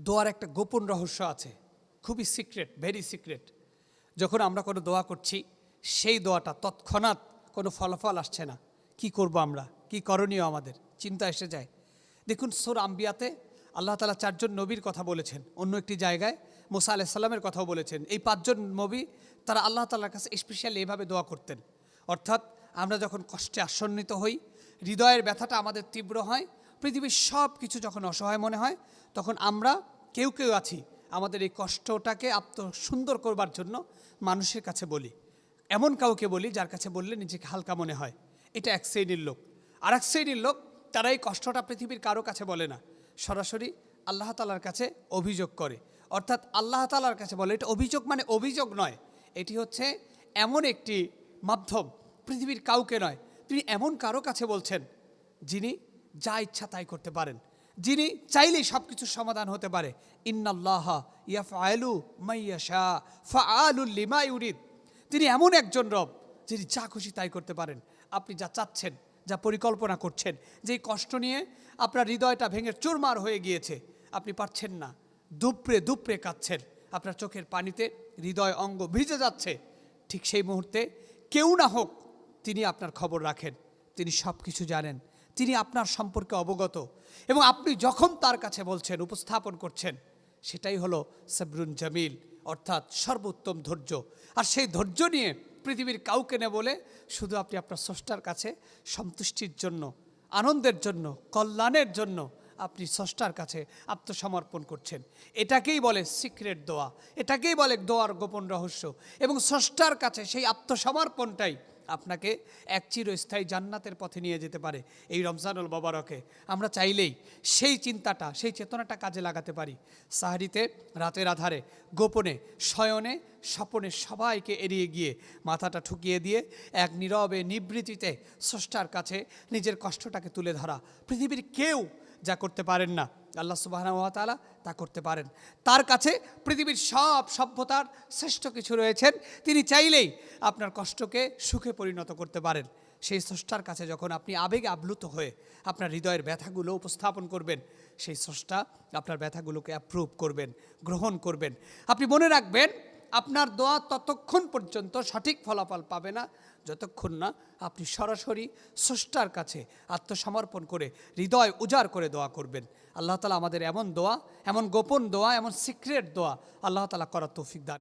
দোয়ার একটা গোপন রহস্য আছে, খুবই সিক্রেট, ভেরি সিক্রেট। যখন আমরা কোনো দোয়া করছি, সেই দোয়াটা তৎক্ষণাৎ কোনো ফলাফল আসছে না, কি করব আমরা, কি করণীয়, আমাদের চিন্তা এসে যায়। দেখুন, সূরা আম্বিয়াতে আল্লাহ তাআলা 4 জন নবীর কথা বলেছেন, অন্য একটি জায়গায় মুসা আলাইহিস সালামের কথাও বলেছেন। এই 5 জন নবী তারা আল্লাহ তাআলার কাছে স্পেশালি এভাবে দোয়া করতেন। অর্থাৎ আমরা যখন কষ্টে আচ্ছন্নিত হই, হৃদয়ের ব্যথাটা আমাদের তীব্র হয়, পৃথিবীর সব কিছু যখন অসহায় মনে হয়, তখন আমরা কেউ কেউ আছি আমাদের এই কষ্টটাকে সুন্দর করবার জন্য মানুষের কাছে বলি। এমন কাউকে বলি যার কাছে বললে নিজেকে হালকা মনে হয়। এটা এক শ্রেণীর লোক। আর এক শ্রেণীর লোক, তারা এই কষ্টটা পৃথিবীর কারো কাছে বলে না, সরাসরি আল্লাহ তাআলার কাছে অভিযোগ করে। অর্থাৎ আল্লাহ তাআলার কাছে বলে। এটা অভিযোগ মানে অভিযোগ নয়, এটি হচ্ছে এমন একটি মাধ্যম, পৃথিবীর কাউকে নয়, তিনি এমন কারো কাছে বলছেন যিনি যা ইচ্ছা তাই করতে পারেন, যিনি চাইলেই সব কিছুর সমাধান হতে পারে। ইন্নাল্লাহা ইয়াফআলু মা ইয়াশা ফাআলুল লিমা ইউরিদ। তিনি এমন একজন রব যিনি যা খুশি তাই করতে পারেন। আপনি যা চাচ্ছেন, যা পরিকল্পনা করছেন, যেই কষ্ট নিয়ে আপনার হৃদয়টা ভেঙে চুরমার হয়ে গিয়েছে, আপনি পারছেন না, দুপড়ে দুপড়ে কাঁদছেন, আপনার চোখের পানিতে হৃদয় অঙ্গ ভিজে যাচ্ছে, ঠিক সেই মুহূর্তে কেউ না হোক তিনি আপনার খবর রাখেন, তিনি সব কিছু জানেন, তিনি আপনার সম্পর্কে অবগত, এবং আপনি যখন তার কাছে বলছেন, উপস্থাপন করছেন, সেটাই হলো সবরুন জামিল, অর্থাৎ সর্বোত্তম ধৈর্য। আর সেই ধৈর্য নিয়ে পৃথিবীর কাউকে না বলে শুধু আপনি আপনার স্রষ্টার কাছে সন্তুষ্টির জন্য, আনন্দের জন্য, কল্যাণের জন্য আপনি স্রষ্টার কাছে আত্মসমর্পণ করছেন। এটাকেই বলে সিক্রেট দোয়া, এটাকেই বলে দোয়ার গোপন রহস্য। এবং স্রষ্টার কাছে সেই আত্মসমর্পণটাই আপনাকে এক চিরস্থায়ী জান্নাতের পথে নিয়ে যেতে পারে। এই রমজানুল মোবারকে আমরা চাইলেই সেই চিন্তাটা, সেই চেতনাটা কাজে লাগাতে পারি। সাহরিতে রাতের আধারে, গোপনে, শয়নে, স্বপনে সবাইকে এড়িয়ে গিয়ে, মাথাটা ঠুকিয়ে দিয়ে এক নীরবে নিবৃত্তিতে স্রষ্টার কাছে নিজের কষ্টটাকে তুলে ধরা। পৃথিবীর কেউ যা করতে পারেন না, আল্লাহ সুবহানাহু ওয়া তাআলা তা করতে পারেন। তার কাছে পৃথিবীর সব সভ্যতার শ্রেষ্ঠ কিছু রয়েছেন, তিনি চাইলেই আপনার কষ্টকে সুখে পরিণত করতে পারেন। সেই স্রষ্টার কাছে যখন আপনি আবেগে আপ্লুত হয়ে আপনার হৃদয়ের ব্যথাগুলো উপস্থাপন করবেন, সেই স্রষ্টা আপনার ব্যথাগুলোকে অ্যাপ্রুভ করবেন, গ্রহণ করবেন। আপনি মনে রাখবেন, আপনার দোয়া ততক্ষণ পর্যন্ত সঠিক ফলাফল পাবে না যতক্ষণ না আপনি সরাসরি স্রষ্টার কাছে আত্মসমর্পণ করে হৃদয় উজাড় করে দোয়া করবেন। আল্লাহ তাআলা আমাদের এমন দোয়া, এমন গোপন দোয়া, এমন সিক্রেট দোয়া আল্লাহ তাআলা করার তৌফিক দান।